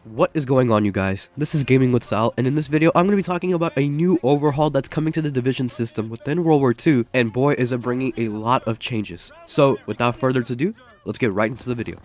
What is going on, you guys? This is Gaming with Sal, and in this video I'm going to be talking about a new overhaul that's coming to the division system within World War II, and boy is it bringing a lot of changes. So without further ado, let's get right into the video.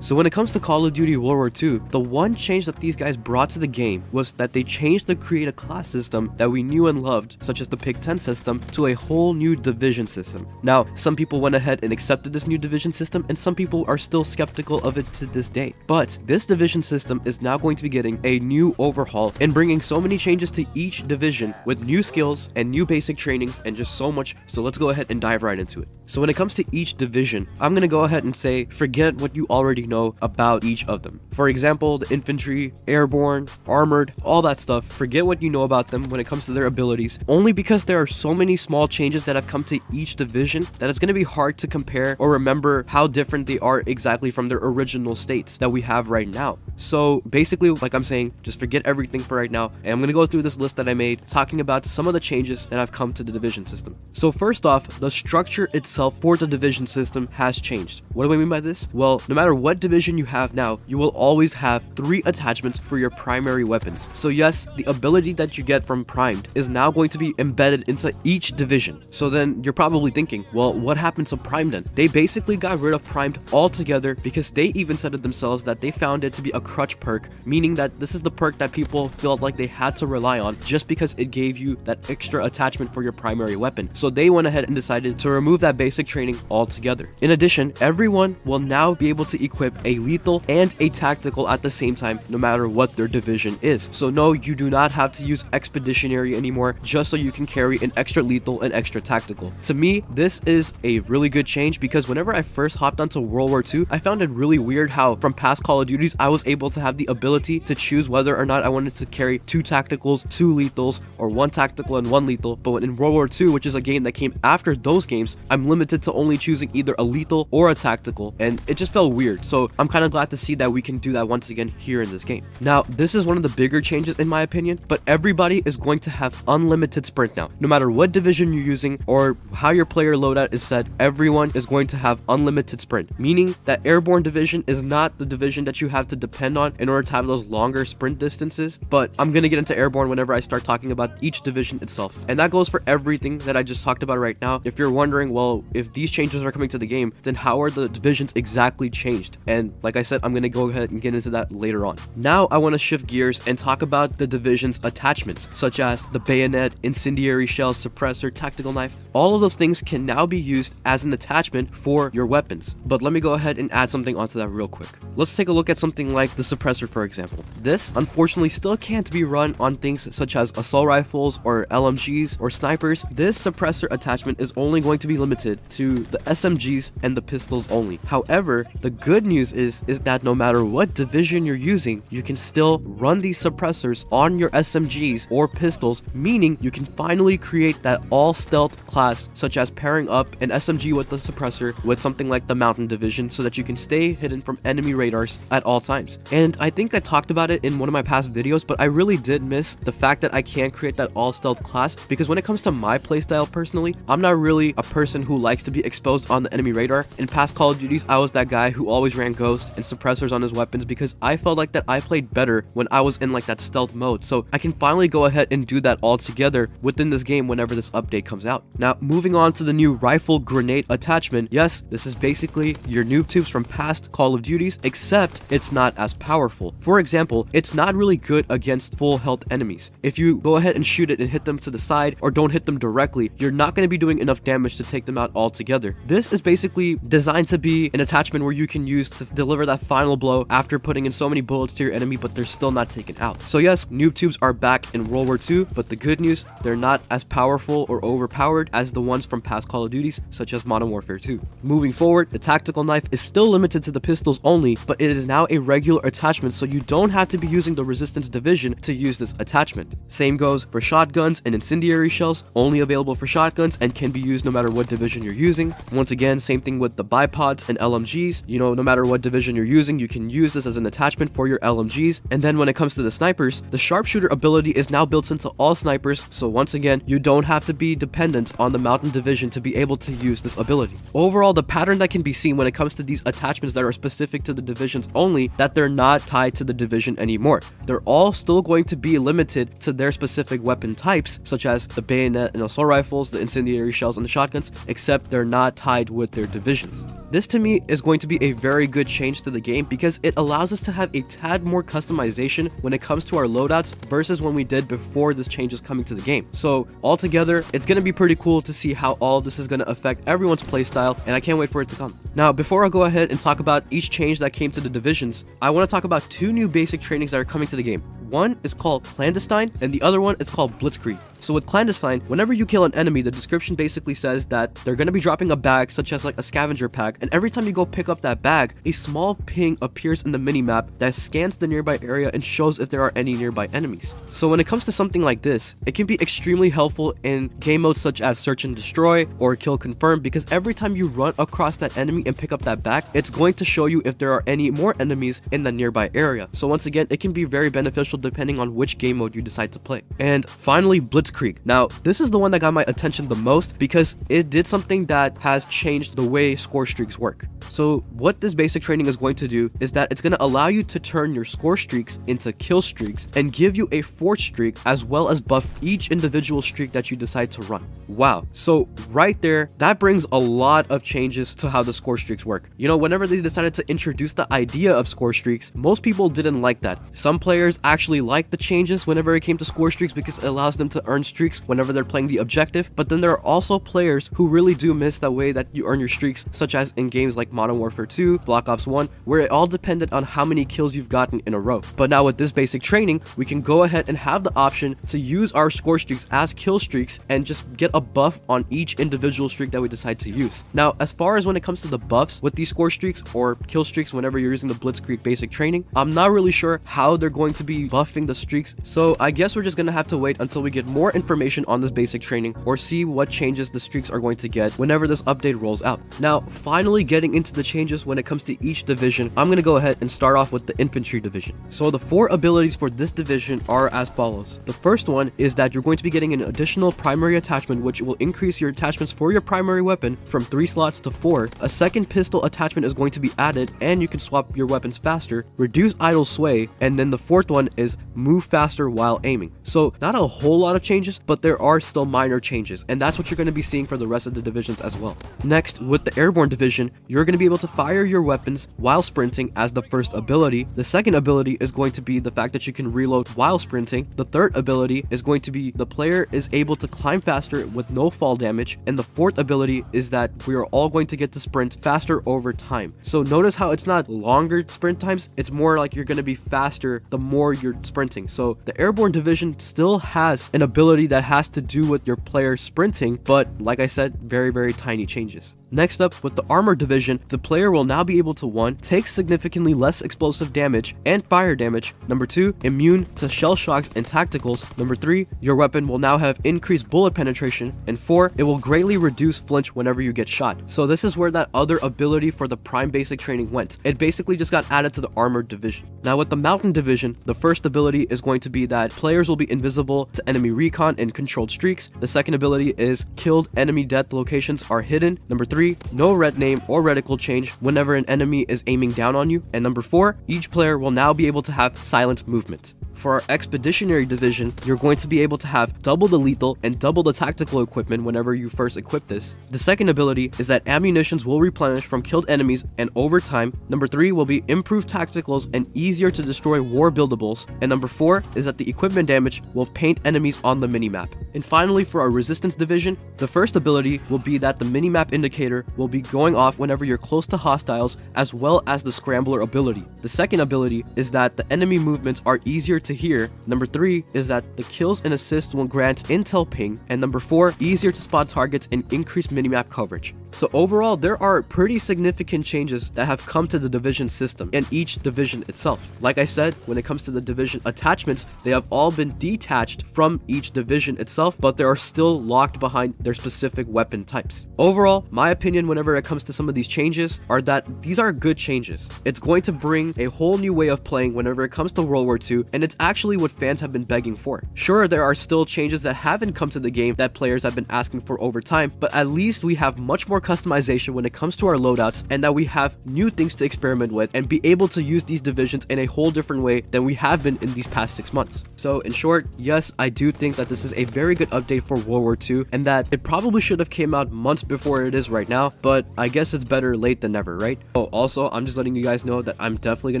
So when it comes to Call of Duty World War II, the one change that these guys brought to the game was that they changed the create a class system that we knew and loved, such as the Pick 10 system, to a whole new division system. Now, some people went ahead and accepted this new division system, and some people are still skeptical of it to this day. But this division system is now going to be getting a new overhaul and bringing so many changes to each division with new skills and new basic trainings and just so much. So let's go ahead and dive right into it. So when it comes to each division, I'm going to go ahead and say forget what you already know about each of them. For example, the infantry, airborne, armored, all that stuff, forget what you know about them when it comes to their abilities, only because there are so many small changes that have come to each division that it's going to be hard to compare or remember how different they are exactly from their original states that we have right now. So basically, like I'm saying, just forget everything for right now, and I'm going to go through this list that I made talking about some of the changes that have come to the division system. So first off, the structure itself for the division system has changed. What do I mean by this? Well, no matter what division you have now, you will always have 3 attachments for your primary weapons. So yes, the ability that you get from primed is now going to be embedded into each division. So then you're probably thinking, well, what happened to primed then? They basically got rid of primed altogether because they even said it themselves that they found it to be a crutch perk, meaning that this is the perk that people felt like they had to rely on just because it gave you that extra attachment for your primary weapon. So they went ahead and decided to remove that basic training altogether. In addition, everyone will now be able to equip a lethal and a tactical at the same time, no matter what their division is. So no, you do not have to use expeditionary anymore just so you can carry an extra lethal and extra tactical. To me, this is a really good change because whenever I first hopped onto World War II, I found it really weird how from past Call of Duties, I was able to have the ability to choose whether or not I wanted to carry 2 tacticals, 2 lethals, or 1 tactical and 1 lethal. But in World War II, which is a game that came after those games, I'm limited to only choosing either a lethal or a tactical, and it just felt weird. So I'm kind of glad to see that we can do that once again here in this game. Now, this is one of the bigger changes in my opinion, but everybody is going to have unlimited sprint now. No matter what division you're using or how your player loadout is set, everyone is going to have unlimited sprint, meaning that airborne division is not the division that you have to depend on in order to have those longer sprint distances. But I'm going to get into airborne whenever I start talking about each division itself, and that goes for everything that I just talked about right now. If you're wondering, well, if these changes are coming to the game, then how are the divisions exactly changed? And like I said, I'm going to go ahead and get into that later on. Now I want to shift gears and talk about the division's attachments, such as the bayonet, incendiary shell, suppressor, tactical knife. All of those things can now be used as an attachment for your weapons. But let me go ahead and add something onto that real quick. Let's take a look at something like the suppressor, for example. This unfortunately still can't be run on things such as assault rifles or LMGs or snipers. This suppressor attachment is only going to be limited to the SMGs and the pistols only. However, the good news is that no matter what division you're using, you can still run these suppressors on your SMGs or pistols, meaning you can finally create that all stealth class, such as pairing up an SMG with the suppressor with something like the mountain division so that you can stay hidden from enemy radars at all times. And I think I talked about it in one of my past videos, but I really did miss the fact that I can't create that all stealth class because when it comes to my playstyle personally, I'm not really a person who likes to be exposed on the enemy radar. In past Call of Duties, I was that guy who always ran ghost and suppressors on his weapons because I felt like that I played better when I was in like that stealth mode. So I can finally go ahead and do that all together within this game whenever this update comes out. Now, moving on to the new rifle grenade attachment. Yes, this is basically your noob tubes from past Call of Duties, except it's not as powerful. For example, it's not really good against full health enemies. If you go ahead and shoot it and hit them to the side or don't hit them directly, you're not going to be doing enough damage to take them out altogether. This is basically designed to be an attachment where you can use to deliver that final blow after putting in so many bullets to your enemy, but they're still not taken out. So yes, noob tubes are back in World War II, but the good news, they're not as powerful or overpowered as the ones from past Call of Duties, such as Modern Warfare 2. Moving forward, the tactical knife is still limited to the pistols only, but it is now a regular attachment, so you don't have to be using the resistance division to use this attachment. Same goes for shotguns and incendiary shells, only available for shotguns and can be used no matter what division you're using. Once again, same thing with the bipods and LMGs. You know, no matter what division you're using, you can use this as an attachment for your LMGs. And then when it comes to the snipers, the sharpshooter ability is now built into all snipers, so once again, you don't have to be dependent on the mountain division to be able to use this ability. Overall, the pattern that can be seen when it comes to these attachments that are specific to the divisions only, that they're not tied to the division anymore. They're all still going to be limited to their specific weapon types, such as the bayonet and assault rifles, the incendiary shells, and the shotguns, except they're not tied with their divisions. This to me is going to be a very good change to the game because it allows us to have a tad more customization when it comes to our loadouts versus when we did before this change is coming to the game. So altogether, it's going to be pretty cool to see how all of this is going to affect everyone's playstyle, and I can't wait for it to come. Now, before I go ahead and talk about each change that came to the divisions, I want to talk about two new basic trainings that are coming to the game. One is called Clandestine, and the other one is called Blitzkrieg. So with Clandestine, whenever you kill an enemy, the description basically says that they're going to be dropping a bag, such as like a scavenger pack, and every time you go pick up that bag, a small ping appears in the minimap that scans the nearby area and shows if there are any nearby enemies. So when it comes to something like this, it can be extremely helpful in game modes such as Search and Destroy or Kill Confirm, because every time you run across that enemy and pick up that bag, it's going to show you if there are any more enemies in the nearby area. So once again, it can be very beneficial depending on which game mode you decide to play. And finally, Blitzkrieg. Now, this is the one that got my attention the most because it did something that has changed the way score streaks work. So what this basic training is going to do is that it's going to allow you to turn your score streaks into kill streaks and give you a fourth streak, as well as buff each individual streak that you decide to run. Wow. So right there, that brings a lot of changes to how the score streaks work. You know, whenever they decided to introduce the idea of score streaks, most people didn't like that. Some players actually liked the changes whenever it came to score streaks because it allows them to earn streaks whenever they're playing the objective. But then there are also players who really do miss the way that you earn your streaks, such as in games like Modern Warfare 2, Black Ops 1, where it all depended on how many kills you've gotten in a row. But now with this basic training, we can go ahead and have the option to use our score streaks as kill streaks and just get a buff on each individual streak that we decide to use. Now, as far as when it comes to the buffs with these score streaks or kill streaks whenever you're using the Blitzkrieg basic training, I'm not really sure how they're going to be buffing the streaks, so I guess we're just gonna have to wait until we get more information on this basic training or see what changes the streaks are going to get whenever this update rolls out. Now, finally getting into the changes when it comes to each division, I'm gonna go ahead and start off with the infantry division. So the 4 abilities for this division are as follows. The first one is that you're going to be getting an additional primary attachment, which will increase your attachments for your primary weapon from 3 slots to 4. A second pistol attachment is going to be added, and you can swap your weapons faster, reduce idle sway, and then the fourth one is move faster while aiming. So not a whole lot of changes, but there are still minor changes, and that's what you're going to be seeing for the rest of the divisions as well. Next, with the airborne division, you're going to be able to fire your weapons while sprinting as the first ability. The second ability is going to be the fact that you can reload while sprinting. The third ability is going to be the player is able to climb faster with no fall damage, and the fourth ability is that we are all going to get to sprint faster over time. So notice how it's not longer sprint times, it's more like you're going to be faster the more you're sprinting. So the airborne division still has an ability that has to do with your player sprinting, but like I said, very tiny changes. Next up, with the armor division, the player will now be able to 1. Take significantly less explosive damage and fire damage. Number 2, immune to shell shocks and tacticals. Number 3, your weapon will now have increased bullet penetration. And 4, it will greatly reduce flinch whenever you get shot. So this is where that other ability for the prime basic training went. It basically just got added to the armor division. Now with the mountain division, the first ability is going to be that players will be invisible to enemy recon and controlled streaks. The second ability is killed enemy death locations are hidden. Number 3, no red name or reticle change whenever an enemy is aiming down on you. And number 4, each player will now be able to have silent movement. For our expeditionary division, you're going to be able to have double the lethal and double the tactical equipment whenever you first equip this. The second ability is that ammunitions will replenish from killed enemies and over time. Number 3 will be improved tacticals and easier to destroy war buildables. And number 4 is that the equipment damage will paint enemies on the minimap. And finally, for our resistance division, the first ability will be that the minimap indicator will be going off whenever you're close to hostiles, as well as the scrambler ability. The second ability is that the enemy movements are easier to hear. Number 3 is that the kills and assists will grant intel ping. And number 4, easier to spot targets and increase minimap coverage. So overall, there are pretty significant changes that have come to the division system and each division itself. Like I said, when it comes to the division attachments, they have all been detached from each division itself, but they are still locked behind their specific weapon types. Overall, my opinion whenever it comes to some of these changes are that these are good changes. It's going to bring a whole new way of playing whenever it comes to World War II, and it's actually what fans have been begging for. Sure, there are still changes that haven't come to the game that players have been asking for over time, but at least we have much more customization when it comes to our loadouts, and that we have new things to experiment with and be able to use these divisions in a whole different way than we have been in these past 6 months. So in short, yes, I do think that this is a very good update for World War II, and that it probably should have came out months before it is right now, but I guess it's better late than never, right? Oh, also, I'm just letting you guys know that I'm definitely going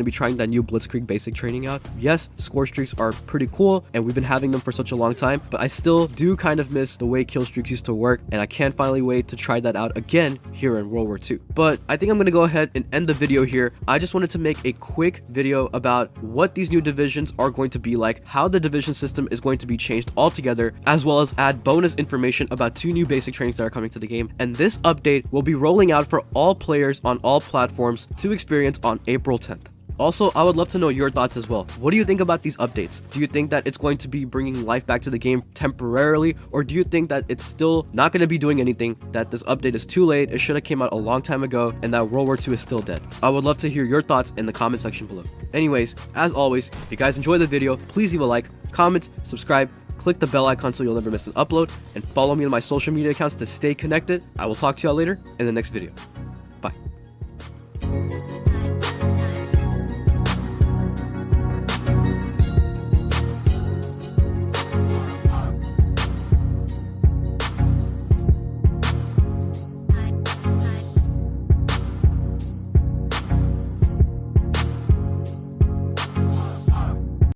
to be trying that new Blitzkrieg basic training out. Yes, score streaks are pretty cool, and we've been having them for such a long time, but I still do kind of miss the way Killstreaks used to work, and I can't finally wait to try that out again here in World War II. But I think I'm going to go ahead and end the video here. I just wanted to make a quick video about what these new divisions are going to be like, how the division system is going to be changed altogether, as well as add bonus information about 2 new basic trainings that are coming to the game. And this update will be rolling out for all players on all platforms to experience on April 10th. Also, I would love to know your thoughts as well. What do you think about these updates? Do you think that it's going to be bringing life back to the game temporarily, or do you think that it's still not going to be doing anything, that this update is too late, it should have came out a long time ago, and that World War II is still dead? I would love to hear your thoughts in the comment section below. Anyways, as always, if you guys enjoyed the video, please leave a like, comment, subscribe, click the bell icon so you'll never miss an upload, and follow me on my social media accounts to stay connected. I will talk to y'all later in the next video.